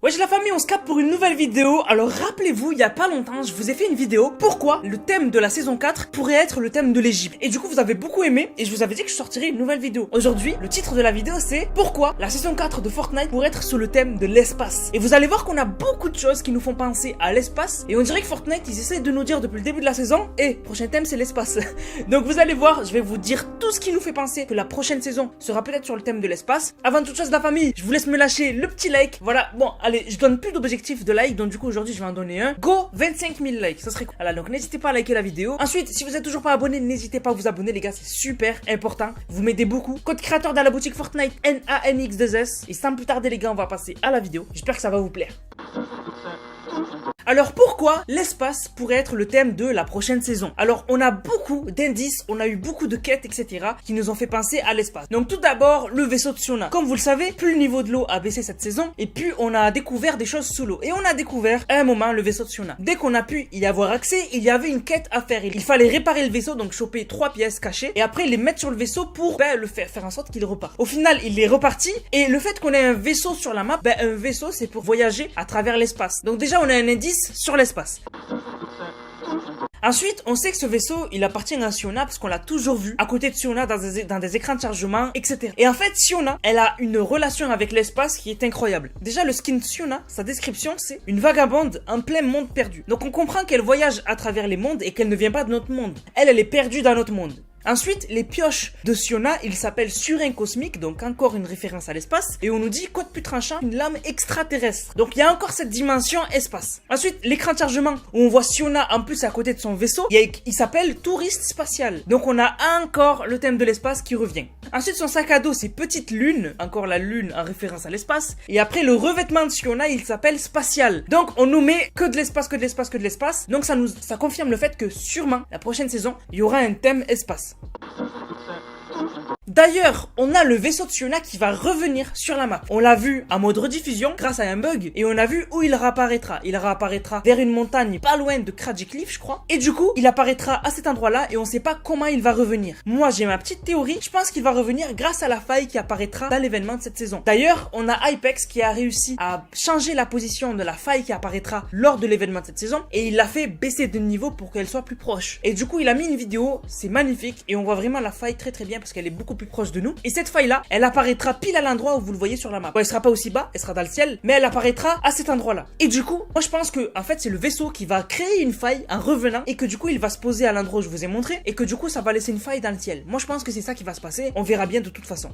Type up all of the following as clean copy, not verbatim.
Wesh la famille, on se capte pour une nouvelle vidéo. Alors rappelez-vous, il y a pas longtemps, je vous ai fait une vidéo pourquoi le thème de la saison 4 pourrait être le thème de l'Égypte. Et du coup, vous avez beaucoup aimé et je vous avais dit que je sortirais une nouvelle vidéo. Aujourd'hui, le titre de la vidéo c'est pourquoi la saison 4 de Fortnite pourrait être sur le thème de l'espace. Et vous allez voir qu'on a beaucoup de choses qui nous font penser à l'espace et on dirait que Fortnite, ils essayent de nous dire depuis le début de la saison, prochain thème c'est l'espace. Donc vous allez voir, je vais vous dire tout ce qui nous fait penser que la prochaine saison sera peut-être sur le thème de l'espace. Avant toute chose la famille, je vous laisse me lâcher le petit like. Voilà, bon, allez, je donne plus d'objectifs de like, donc du coup aujourd'hui je vais en donner un. Go 25 000 likes, ça serait cool. Voilà, donc n'hésitez pas à liker la vidéo. Ensuite, si vous êtes toujours pas abonné, n'hésitez pas à vous abonner les gars, c'est super important. Vous m'aidez beaucoup. Code créateur dans la boutique Fortnite, NANX2S. Et sans plus tarder les gars, on va passer à la vidéo. J'espère que ça va vous plaire. Alors pourquoi l'espace pourrait être le thème de la prochaine saison? Alors on a beaucoup d'indices, on a eu beaucoup de quêtes, etc. qui nous ont fait penser à l'espace. Donc tout d'abord, le vaisseau de Siona. Comme vous le savez, plus le niveau de l'eau a baissé cette saison, et plus on a découvert des choses sous l'eau. Et on a découvert à un moment le vaisseau de Siona. Dès qu'on a pu y avoir accès, il y avait une quête à faire. Il fallait réparer le vaisseau, donc choper 3 pièces cachées, et après les mettre sur le vaisseau pour le faire en sorte qu'il repart. Au final, il est reparti, et le fait qu'on ait un vaisseau sur la map, un vaisseau c'est pour voyager à travers l'espace. Donc déjà on a un indice sur l'espace. Ensuite, on sait que ce vaisseau, il appartient à Siona parce qu'on l'a toujours vu à côté de Siona dans des écrans de chargement, etc. Et en fait, Siona, elle a une relation avec l'espace qui est incroyable. Déjà, le skin de Siona, sa description, c'est une vagabonde en plein monde perdu. Donc on comprend qu'elle voyage à travers les mondes et qu'elle ne vient pas de notre monde. Elle est perdue dans notre monde. Ensuite, les pioches de Siona, ils s'appellent Surin Cosmique, donc encore une référence à l'espace. Et on nous dit, quoi de plus tranchant, une lame extraterrestre. Donc il y a encore cette dimension espace. Ensuite, l'écran de chargement, où on voit Siona en plus à côté de son vaisseau, il s'appelle Touriste Spatial. Donc on a encore le thème de l'espace qui revient. Ensuite, son sac à dos, c'est Petite Lune, encore la lune en référence à l'espace. Et après, le revêtement de Siona, il s'appelle Spatial. Donc on nous met que de l'espace, que de l'espace, que de l'espace. Donc ça confirme le fait que sûrement, la prochaine saison, il y aura un thème espace. D'ailleurs, on a le vaisseau de Siona qui va revenir sur la map. On l'a vu en mode rediffusion grâce à un bug et on a vu où il réapparaîtra. Il réapparaîtra vers une montagne pas loin de Kraji Cliff, je crois. Et du coup, il apparaîtra à cet endroit-là et on sait pas comment il va revenir. Moi, j'ai ma petite théorie. Je pense qu'il va revenir grâce à la faille qui apparaîtra dans l'événement de cette saison. D'ailleurs, on a Hypex qui a réussi à changer la position de la faille qui apparaîtra lors de l'événement de cette saison et il l'a fait baisser de niveau pour qu'elle soit plus proche. Et du coup, il a mis une vidéo, c'est magnifique et on voit vraiment la faille très très bien parce qu'elle est beaucoup plus proche de nous. Et cette faille là, elle apparaîtra pile à l'endroit où vous le voyez sur la map. Bon, elle sera pas aussi bas, elle sera dans le ciel, mais elle apparaîtra à cet endroit là. Et du coup, moi je pense que en fait c'est le vaisseau qui va créer une faille en revenant et que du coup il va se poser à l'endroit où je vous ai montré et que du coup ça va laisser une faille dans le ciel. Moi je pense que c'est ça qui va se passer, on verra bien de toute façon.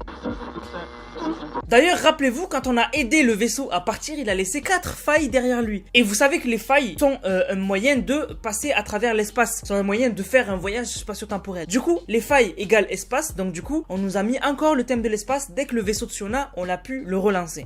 D'ailleurs, rappelez-vous, quand on a aidé le vaisseau à partir, il a laissé 4 failles derrière lui. Et vous savez que les failles sont un moyen de passer à travers l'espace. C'est un moyen de faire un voyage spatio-temporel. Du coup, les failles égale espace. Donc du coup, on nous a mis encore le thème de l'espace. Dès que le vaisseau de Siona, on a pu le relancer.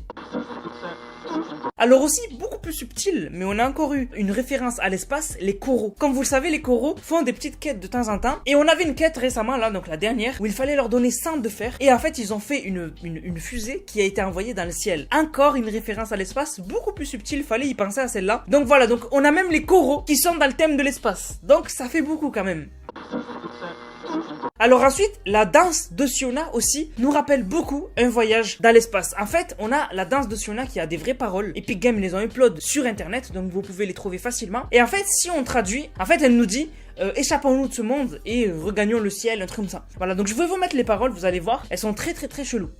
Alors aussi, beaucoup plus subtil, mais on a encore eu une référence à l'espace, les coraux. Comme vous le savez, les coraux font des petites quêtes de temps en temps. Et on avait une quête récemment, là, donc la dernière, où il fallait leur donner 100 de fer. Et en fait, ils ont fait une fusée qui a été envoyée dans le ciel. Encore une référence à l'espace, beaucoup plus subtile, fallait y penser à celle-là. Donc voilà, donc on a même les coraux qui sont dans le thème de l'espace. Donc ça fait beaucoup quand même. Alors ensuite, la danse de Siona aussi nous rappelle beaucoup un voyage dans l'espace. En fait, on a la danse de Siona qui a des vraies paroles. Epic Games les ont upload sur internet, donc vous pouvez les trouver facilement. Et en fait, si on traduit, en fait, elle nous dit échappons-nous de ce monde et regagnons le ciel, un truc comme ça. Voilà, donc je vais vous mettre les paroles, vous allez voir, elles sont très très très cheloues.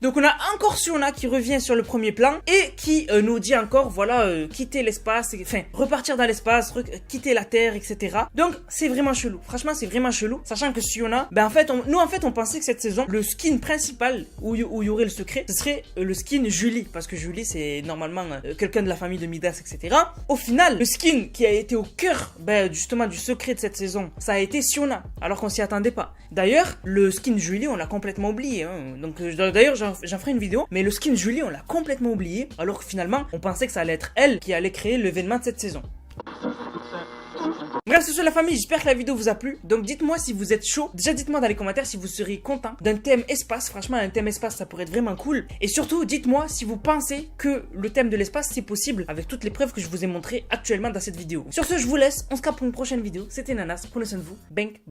Donc on a encore Siona qui revient sur le premier plan et qui nous dit encore, voilà, quitter l'espace, enfin, repartir dans l'espace, quitter la Terre, etc. Donc c'est vraiment chelou. Franchement, c'est vraiment chelou. Sachant que Siona, ben en fait, on pensait que cette saison, le skin principal où il y aurait le secret, ce serait le skin Julie. Parce que Julie, c'est normalement quelqu'un de la famille de Midas, etc. Au final, le skin qui a été au cœur, ben, justement, du secret de cette saison, ça a été Siona. Alors qu'on s'y attendait pas. D'ailleurs, le skin Julie, on l'a complètement oublié. Hein. Donc d'ailleurs, j'en ferai une vidéo. Mais le skin Julie, on l'a complètement oublié. Alors que finalement, on pensait que ça allait être elle qui allait créer l'événement de cette saison. Bref, c'est sur la famille, j'espère que la vidéo vous a plu. Donc dites-moi si vous êtes chaud. Déjà dites-moi dans les commentaires si vous seriez content d'un thème espace. Franchement, un thème espace, ça pourrait être vraiment cool. Et surtout, dites-moi si vous pensez que le thème de l'espace, c'est possible avec toutes les preuves que je vous ai montrées actuellement dans cette vidéo. Sur ce, je vous laisse. On se capte pour une prochaine vidéo. C'était Nanas. Prenez soin de vous. Bang.